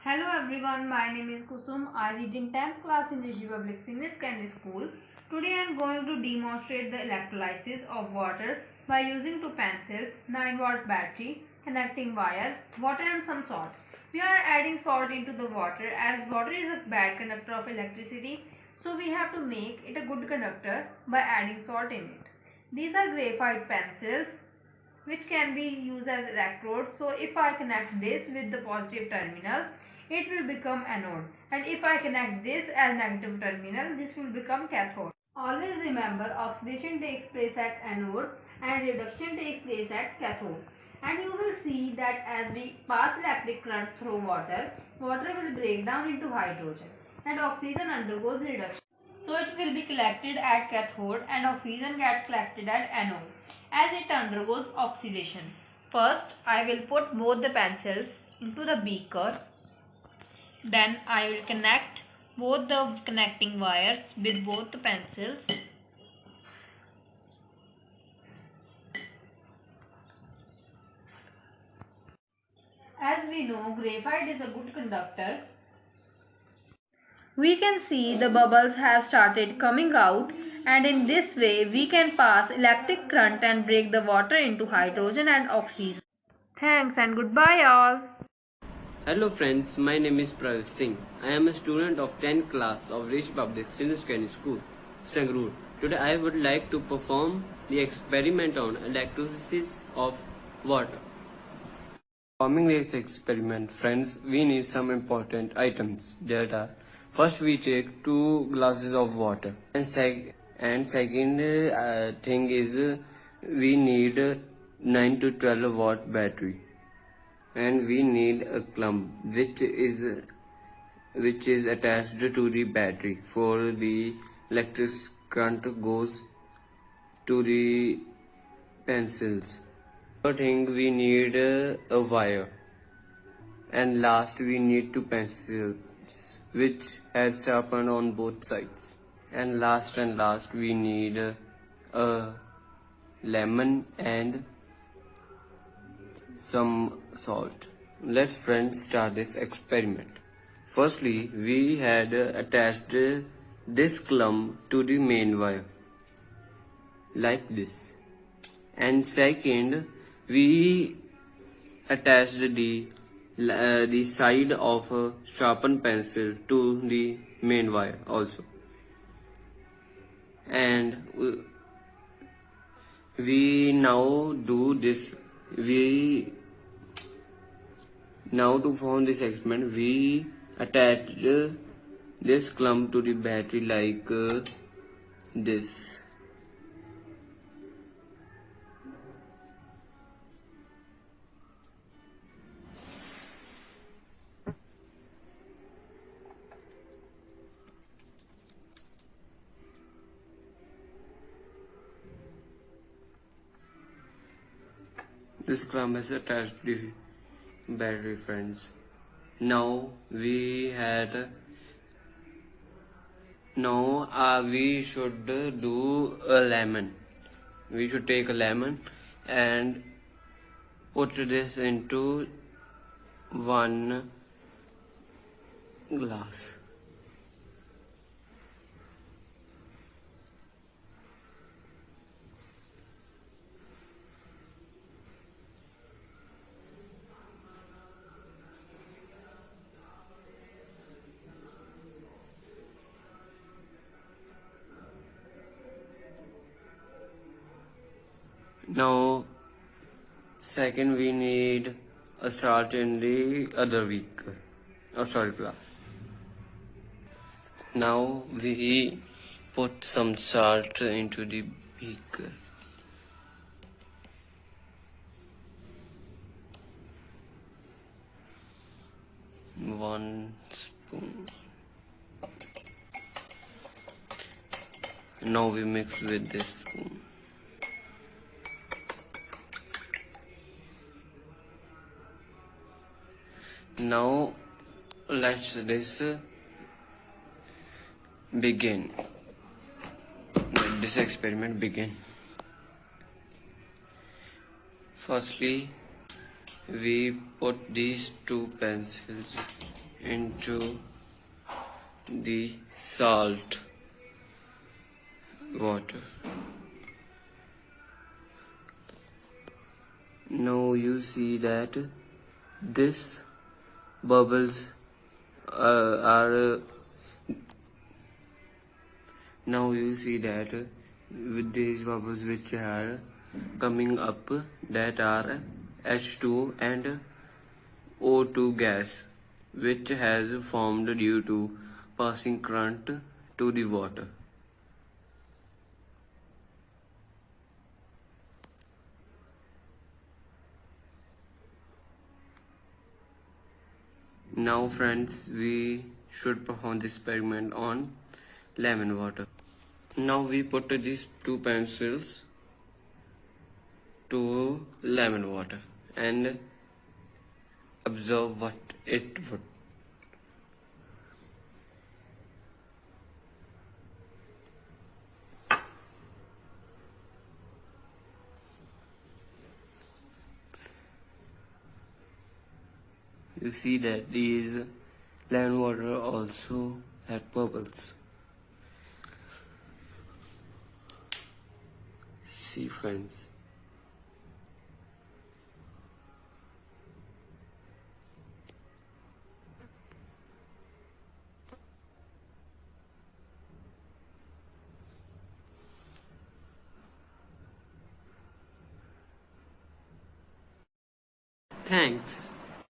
Hello everyone, my name is Kusum. I read in 10th class in Rishi Public Senior Secondary School. Today I am going to demonstrate the electrolysis of water by using two pencils, 9-watt battery, connecting wires, water and some salt. We are adding salt into the water as water is a bad conductor of electricity, so we have to make it a good conductor by adding salt in it. These are graphite pencils which can be used as electrodes. So if I connect this with the positive terminal, it will become anode, and if I connect this as negative terminal, this will become cathode. Always remember, oxidation takes place at anode and reduction takes place at cathode. And you will see that as we pass electric current through water, water will break down into hydrogen and oxygen undergoes reduction. So it will be collected at cathode and oxygen gets collected at anode as it undergoes oxidation. First, I will put both the pencils into the beaker. Then I will connect both the connecting wires with both the pencils. As we know, graphite is a good conductor. We can see the bubbles have started coming out, and in this way we can pass electric current and break the water into hydrogen and oxygen. Thanks and goodbye all. Hello friends, my name is Pravesh Singh. I am a student of 10th class of Rishi Public Senior Secondary School, Sangrur. Today I would like to perform the experiment on electrolysis of water. Performing this experiment, friends, we need some important items. That are, first we take 2 glasses of water, and second thing is we need 9 to 12 watt battery, and we need a clump which is attached to the battery for the electric current goes to the pencils. Third thing, we need a wire, and last we need 2 pencils which has sharpened on both sides, and last we need a lemon and some salt. Let's friends start this experiment. Firstly, we had attached this clump to the main wire like this, and second we attached the side of a sharpened pencil to the main wire also, and we now do this. Now to form this experiment, we attach this clump to the battery like this. This clump is attached to the battery, friends. Now we should do a lemon. We should take a lemon and put this into 1 glass. Now second, we need a salt in the other beaker or salt glass. Now we put some salt into the beaker. One spoon. Now we mix with this spoon. Now let's this begin. Let this experiment begin. Firstly, we put these 2 pencils into the salt water. Now you see that this bubbles are now you see that with these bubbles which are coming up, that are H2 and O2 gas, which has formed due to passing current to the water. Now friends, we should perform this experiment on lemon water. Now we put these two pencils to lemon water and observe what it would. You see that these lemon water also had bubbles. See friends. Thanks.